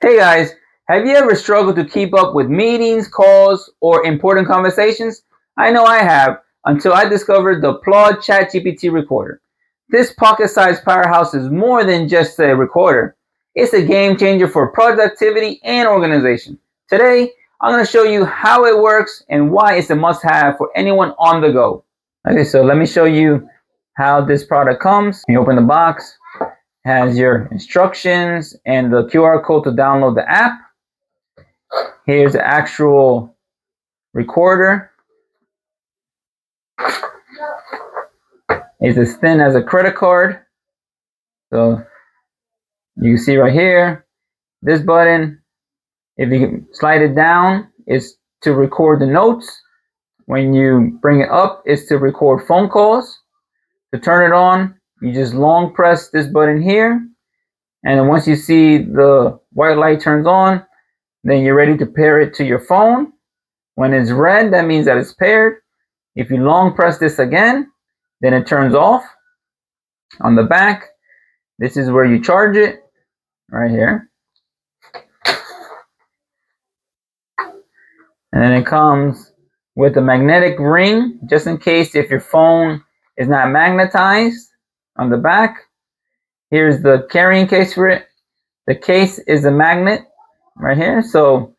Hey guys, have you ever struggled to keep up with meetings, calls, or important conversations? I know I have, until I discovered the PLAUD ChatGPT recorder. This pocket-sized powerhouse is more than just a recorder. It's a game changer for productivity and organization. Today, I'm going to show you how it works and why it's a must-have for anyone on the go. Okay, so let me show you how this product comes. You open the box. Has your instructions and the QR code to download the app. Here's the actual recorder. It's as thin as a credit card. So you can see right here, this button, if you slide it down, is to record the notes. When you bring it up, it's to record phone calls. To turn it on, you just long press this button here. And then once you see the white light turns on, then you're ready to pair it to your phone. When it's red, that means that it's paired. If you long press this again, then it turns off. On the back, this is where you charge it, right here. And then it comes with a magnetic ring, just in case if your phone is not magnetized. On the back, here's the carrying case for it. The case is a magnet right here. So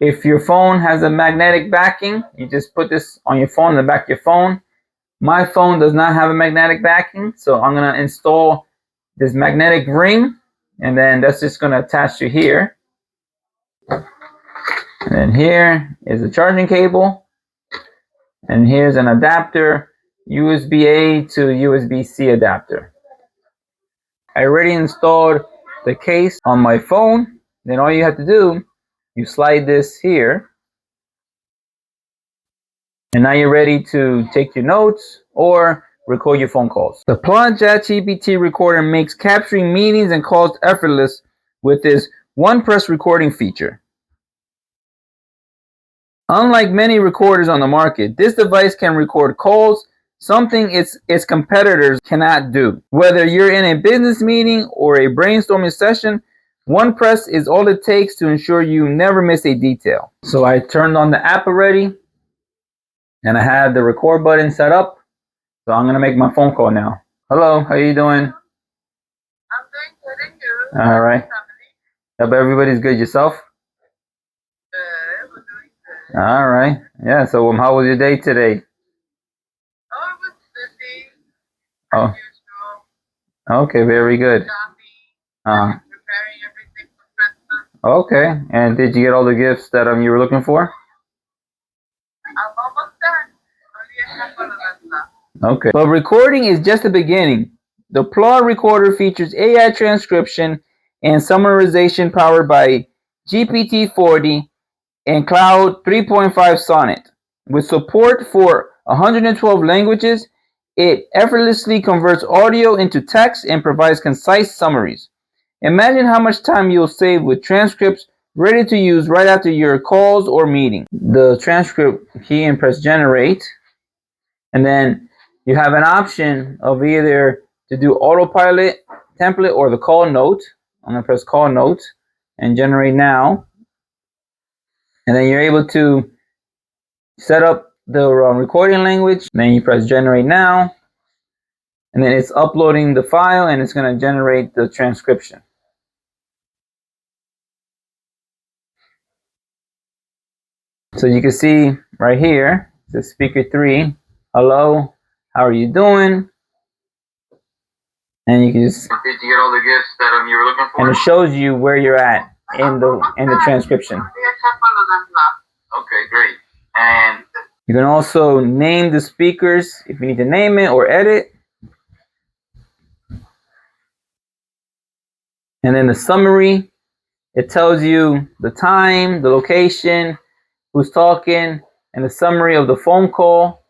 if your phone has a magnetic backing, you just put this on your phone, in the back of your phone. My phone does not have a magnetic backing, so I'm going to install this magnetic ring, and then that's just going to attach to here. And then here is the charging cable, and here's an adapter, USB-A to USB-C adapter. I already installed the case on my phone. Then all you have to do, you slide this here, and now you're ready to take your notes or record your phone calls. The PLAUD ChatGPT recorder makes capturing meetings and calls effortless with this one-press recording feature. Unlike many recorders on the market, this device can record calls, something its competitors cannot do. Whether you're in a business meeting or a brainstorming session, one press is all it takes to ensure you never miss a detail. So I turned on the app already, and I have the record button set up. So I'm gonna make my phone call now. Hello, how you doing? I'm doing good, and you? All right. Hope everybody's good. Yourself? Good, we're doing good. All right. Yeah. So how was your day today? Oh, it was busy. Oh. Usual. Okay. Very good. Shopping. Preparing everything for Christmas. Okay. And did you get all the gifts that you were looking for? I'm almost done. Only a couple of them left. Okay. But recording is just the beginning. The PLAUD recorder features AI transcription and summarization powered by GPT-40 and Cloud 3.5 Sonnet. With support for 112 languages, it effortlessly converts audio into text and provides concise summaries. Imagine how much time you'll save with transcripts ready to use right after your calls or meeting. The transcript key and press generate, and then you have an option of either to do autopilot template or the call note. I'm going to press call note and generate now. And then you're able to set up the recording language. Then you press generate now. And then it's uploading the file and it's going to generate the transcription. So you can see right here, the speaker 3. Hello, how are you doing? And you can just, Did you get all the gifts that you were looking for? and it shows you where you're at in the transcription. Only a couple of them left. Okay, great. And You can also name the speakers if you need to name it or edit. And then the summary, it tells you the time, the location, who's talking, and the summary of the phone call,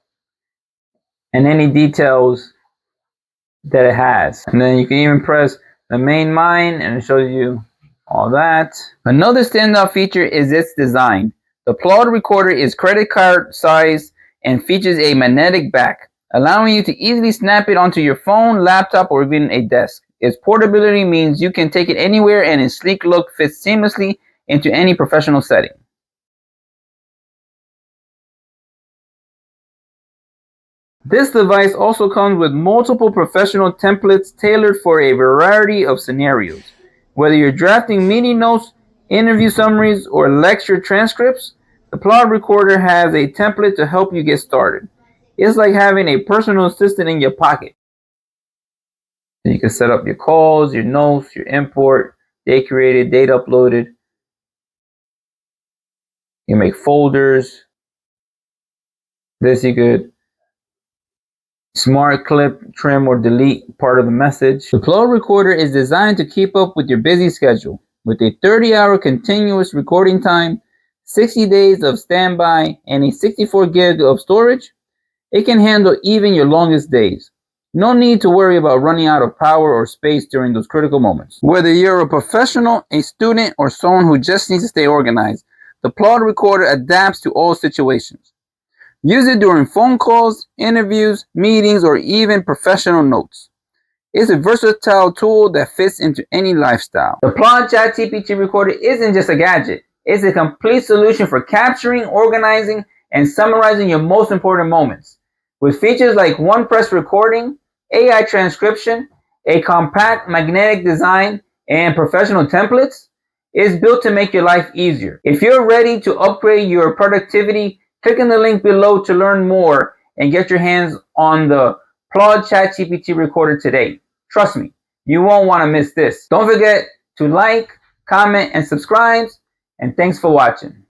and any details that it has. And then you can even press the main mine and it shows you all that. Another standout feature is its design. The PLAUD recorder is credit card size and features a magnetic back, allowing you to easily snap it onto your phone, laptop, or even a desk. Its portability means you can take it anywhere and its sleek look fits seamlessly into any professional setting. This device also comes with multiple professional templates tailored for a variety of scenarios. Whether you're drafting meeting notes, interview summaries, or lecture transcripts, the PLAUD recorder has a template to help you get started. It's like having a personal assistant in your pocket. You can set up your calls, your notes, your import, date created, date uploaded. You make folders. This you could smart clip, trim, or delete part of the message. The PLAUD recorder is designed to keep up with your busy schedule. With a 30-hour continuous recording time, 60 days of standby, and a 64 gig of storage, it can handle even your longest days. No need to worry about running out of power or space during those critical moments. Whether you're a professional, a student, or someone who just needs to stay organized, the PLAUD recorder adapts to all situations. Use it during phone calls, interviews, meetings, or even professional notes. It's a versatile tool that fits into any lifestyle. The PLAUD ChatGPT recorder isn't just a gadget. It's a complete solution for capturing, organizing, and summarizing your most important moments. With features like one-press recording, AI transcription, a compact magnetic design, and professional templates, it's built to make your life easier. If you're ready to upgrade your productivity, click on the link below to learn more and get your hands on the PLAUD ChatGPT recorder today. Trust me, you won't want to miss this. Don't forget to like, comment, and subscribe, and thanks for watching.